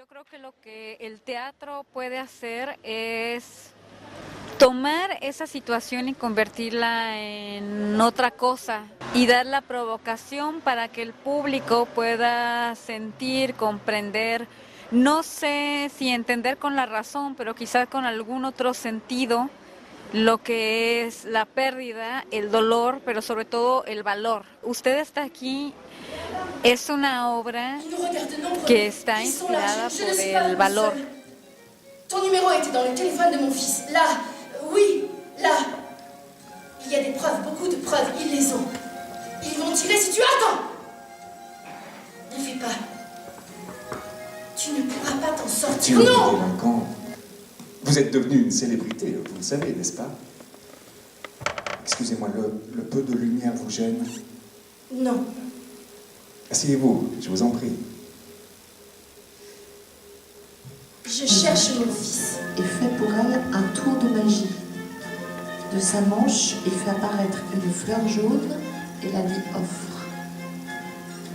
creo que lo que el teatro puede hacer es tomar esa situación y convertirla en otra cosa y dar la provocación para que el público pueda sentir, comprender, no sé si entender con la razón, pero quizás con algún otro sentido, lo que es la pérdida, el dolor, pero sobre todo el valor. Usted está aquí, es una obra que está inspirada por el valor. Ton numéro était dans le téléphone de mon fils. Là, oui, là. Il y a des preuves, beaucoup de preuves. Ils les ont. Ils vont tirer si tu attends. Ne fais pas. Tu ne pourras pas t'en sortir. Non! Délinquant. Vous êtes devenu une célébrité, vous le savez, n'est-ce pas? Excusez-moi, le peu de lumière vous gêne? Non. Asseyez-vous, je vous en prie. Je cherche mon fils. Et fait pour elle un tour de magie. De sa manche, il fait apparaître une fleur jaune et la lui offre.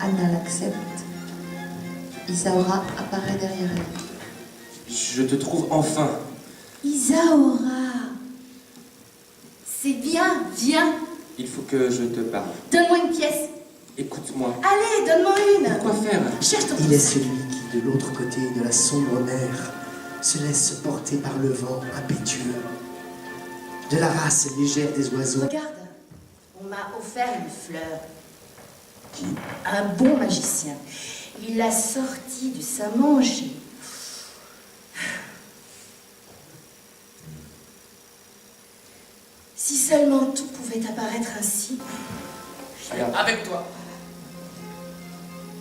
Anna l'accepte. Isaura apparaît derrière elle. Je te trouve enfin. Isaura. C'est bien, viens. Il faut que je te parle. Donne-moi une pièce. Écoute-moi. Allez, donne-moi une. Quoi faire? Cherche ton Il est fils. celui qui, de l'autre côté de la sombre mer, se laisse porter par le vent impétueux. De la race légère des oiseaux. Regarde, on m'a offert une fleur. Qui? Un bon magicien. Il l'a sortie de sa manche. Si seulement tout pouvait apparaître ainsi. Avec toi.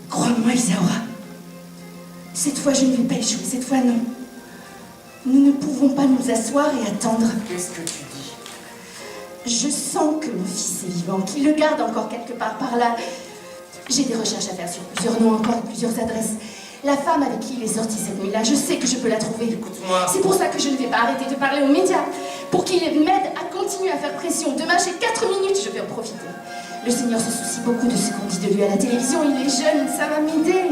Crois-moi, Isaura. Cette fois, je ne vais pas échouer. Cette fois, non. Nous ne pouvons pas nous asseoir et attendre. Qu'est-ce que tu dis? Je sens que mon fils est vivant, qu'il le garde encore quelque part par là. J'ai des recherches à faire sur plusieurs noms, encore plusieurs adresses. La femme avec qui il est sorti cette nuit-là, je sais que je peux la trouver. Écoute-moi. C'est pour ça que je ne vais pas arrêter de parler aux médias, pour qu'ils m'aident à continuer à faire pression. Demain, j'ai 4 minutes, je vais en profiter. Le Seigneur se soucie beaucoup de ce qu'on dit de lui à la télévision. Il est jeune, ça va m'aider.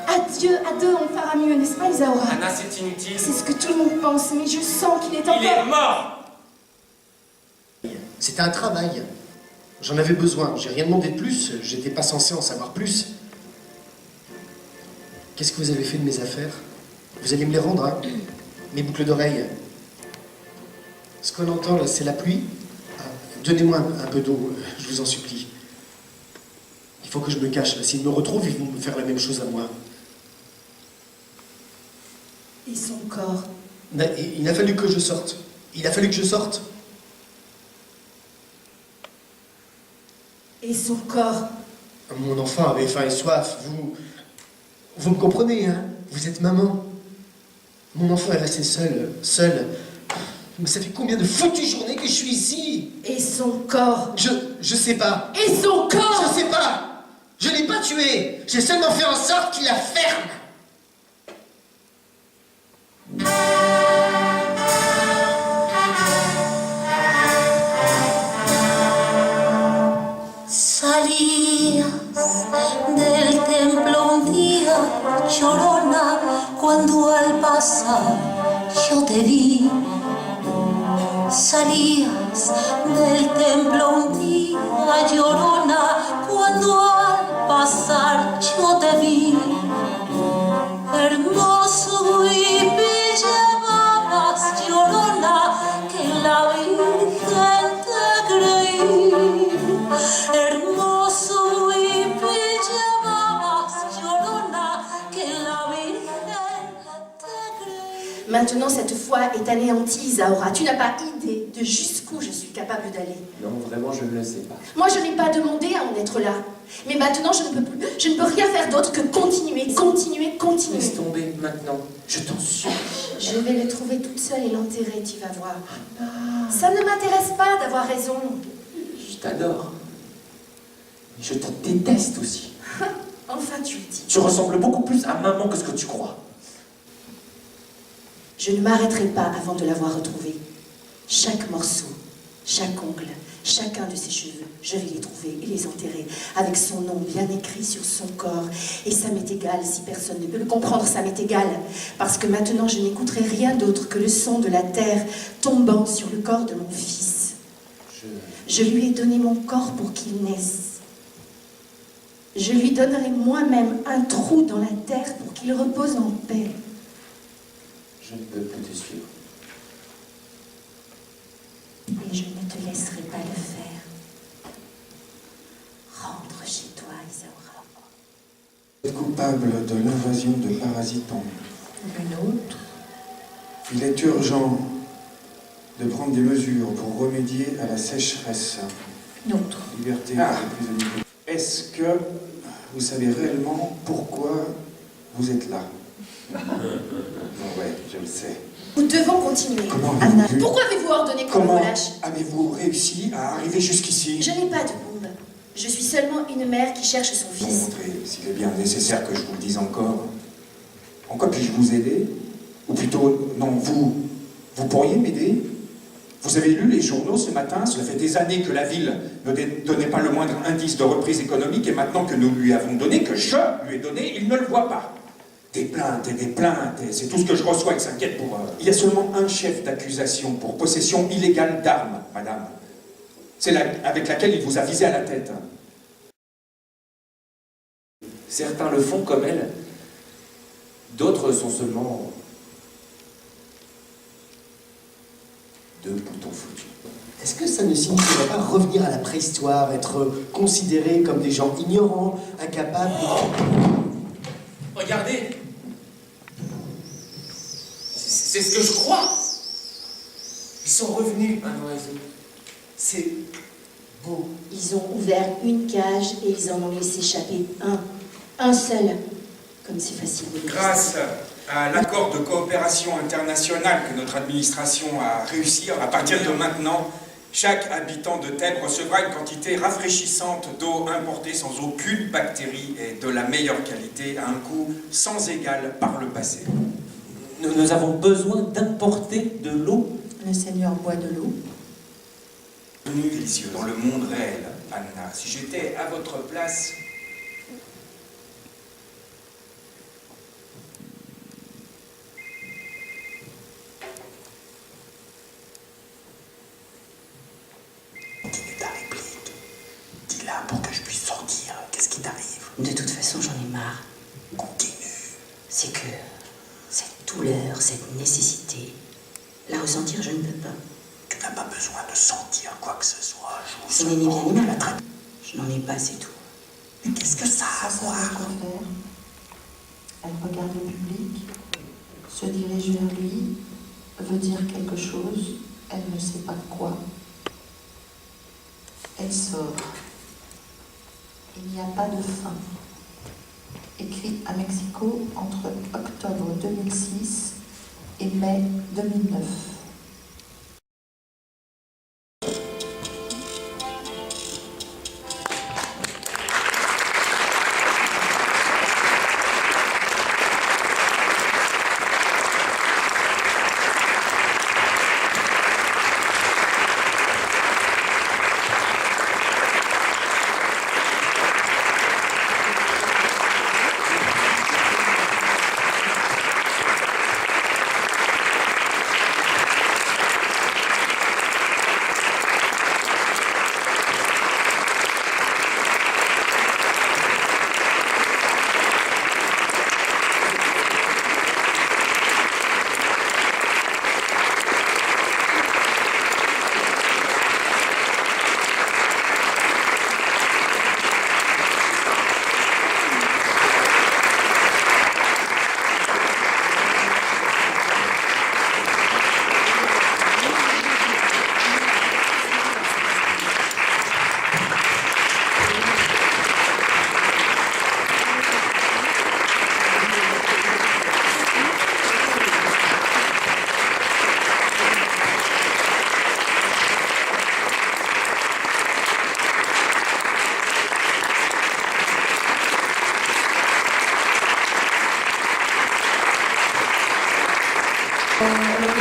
Adieu, à deux, on fera mieux, n'est-ce pas, Isaura? Anna, c'est inutile. C'est ce que tout le monde pense, mais je sens qu'il est Il est encore... mort. C'était un travail. J'en avais besoin. J'ai rien demandé de plus. J'étais pas censé en savoir plus. Qu'est-ce que vous avez fait de mes affaires? Vous allez me les rendre, hein? Mes boucles d'oreilles. Ce qu'on entend là, c'est la pluie. Ah, donnez-moi un peu d'eau, je vous en supplie. Il faut que je me cache là. S'ils me retrouvent, ils vont me faire la même chose à moi. Et son corps? Il a fallu que je sorte. Il a fallu que je sorte. Et son corps? Mon enfant avait faim et soif. Vous me comprenez, hein? Vous êtes maman. Mon enfant est resté seul. Mais ça fait combien de foutues journées que je suis ici? Et son corps? Je sais pas. Et son corps? Je sais pas. Je l'ai pas tué. J'ai seulement fait en sorte qu'il la ferme. Salías del templo un día, llorona, cuando al pasar yo te vi. Salías del templo un día, llorona, cuando al pasar yo te vi. Hermoso y llevabas, llorona, que la Virgen te creí. Hermoso y llevabas, llorona, que la Virgen te creí. Maintenant, cette foi est anéantie, Isaura. Tu n'as pas idée de jusqu'où je suis capable d'aller. Non, vraiment, je ne le sais pas. Moi, je n'ai pas demandé à en être là. Mais maintenant, je ne peux plus. Je ne peux rien faire d'autre que continuer. Laisse tomber maintenant. Je t'en supplie. Je vais le trouver toute seule et l'enterrer, tu vas voir. Ça ne m'intéresse pas d'avoir raison. Je t'adore. Mais je te déteste aussi. Enfin, tu le dis. Tu ressembles beaucoup plus à maman que ce que tu crois. Je ne m'arrêterai pas avant de l'avoir retrouvée. Chaque morceau, chaque ongle, Chacun de ses cheveux, je vais les trouver et les enterrer, avec son nom bien écrit sur son corps. Et ça m'est égal, si personne ne peut le comprendre, ça m'est égal. Parce que maintenant, je n'écouterai rien d'autre que le son de la terre tombant sur le corps de mon fils. Je lui ai donné mon corps pour qu'il naisse. Je lui donnerai moi-même un trou dans la terre pour qu'il repose en paix. Je ne peux plus te suivre. Et je ne te laisserai pas le faire. Rentre chez toi, Isaura. Vous êtes coupable de l'invasion de parasitons. Une autre. Il est urgent de prendre des mesures pour remédier à la sécheresse. Une autre. Liberté des prisonniers. Est-ce que vous savez réellement pourquoi vous êtes là? Ouais, je le sais. Nous devons continuer. Comment Anna, avez-vous pu- pourquoi avez-vous ordonné qu'on me Comment relâche? avez-vous réussi à arriver jusqu'ici? Je n'ai pas de bombe. Je suis seulement une mère qui cherche son Bon, fils. André, s'il est bien nécessaire que je vous le dise encore, en quoi puis-je vous aider? Ou plutôt, non, vous pourriez m'aider? Vous avez lu les journaux ce matin? Cela fait des années que la ville ne donnait pas le moindre indice de reprise économique, et maintenant que nous lui avons donné, que je lui ai donné, il ne le voit pas. Des plaintes, et c'est tout ce que je reçois, il s'inquiète pour... Il y a seulement un chef d'accusation pour possession illégale d'armes, madame. C'est avec laquelle il vous a visé à la tête. Certains le font comme elle. D'autres sont seulement deux boutons foutus. Est-ce que ça ne signifierait pas revenir à la préhistoire, être considérés comme des gens ignorants, incapables? Regardez. C'est ce que je crois. Ils sont revenus, un oiseau. C'est beau. Ils ont ouvert une cage et ils en ont laissé échapper un. Un seul. Comme c'est facile de le dire. Grâce à l'accord de coopération internationale que notre administration a réussi, à partir de maintenant, chaque habitant de Thèbes recevra une quantité rafraîchissante d'eau importée sans aucune bactérie et de la meilleure qualité à un coût sans égal par le passé. Nous avons besoin d'importer de l'eau. Le Seigneur boit de l'eau. Bienvenue délicieux dans le monde réel, Anna. Si j'étais à votre place... Continue ta réplique. Dis-la pour que je puisse sortir. Qu'est-ce qui t'arrive? De toute façon, j'en ai marre. Continue. C'est que cette douleur, cette nécessité, la ressentir, je ne peux pas. Tu n'as pas besoin de sentir quoi que ce soit. Ce n'est ni bien ni mal. Je n'en ai pas, c'est tout. Mais qu'est-ce que ça a à Ça voir? savait quoi faire. Elle regarde le public, se dirige vers lui, veut dire quelque chose, elle ne sait pas quoi. Elle sort. Il n'y a pas de fin. Écrit à Mexico entre octobre 2006 et mai 2009.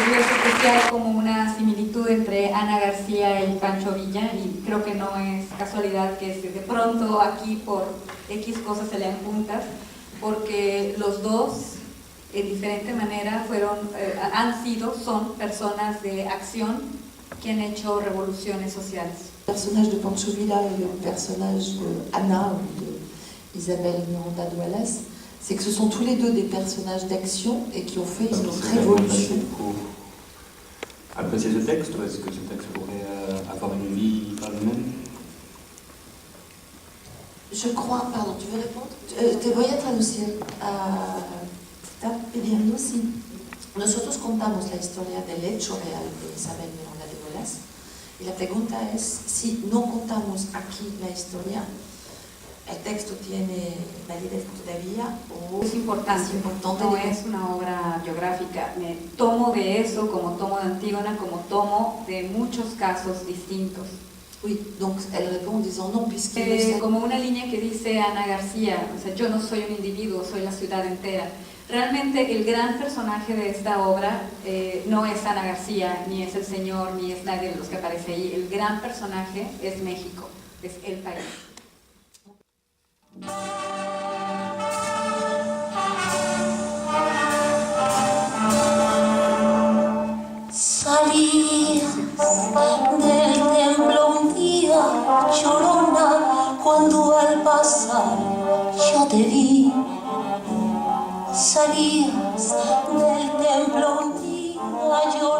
curioso que sí hay como una similitud entre Ana García y Pancho Villa, y creo que no es casualidad que de pronto aquí por X cosas se lean juntas, porque los dos en diferente manera son personas de acción que han hecho revoluciones sociales. Le personnage de Pancho Villa et le personnage de Anna ou de Isabelle Miranda de Wallace, c'est que ce sont tous les deux des personnages d'action et qui ont fait une révolution. Pour apprécier ce texte, ou est-ce que ce texte pourrait avoir une vie par lui-même? Je crois, pardon, tu veux répondre? Te voy a traducir. Está pidiendo si nosotros contamos la historia del hecho real de Isabel Miranda de Wallace, y la pregunta es si no contamos aquí la historia, el texto tiene validez todavía o es importante, no es una obra biográfica. Me tomo de eso como tomo de Antígona, como tomo de muchos casos distintos. Oui, donc elle répond en disant non, puisque como una línea que dice Ana García, o sea, yo no soy un individuo, soy la ciudad entera. Realmente el gran personaje de esta obra no es Ana García, ni es el señor, ni es nadie de los que aparece ahí. El gran personaje es México, es el país. Salías del templo un día, llorona, cuando al pasar yo te vi. Salías del templo un día, llorona.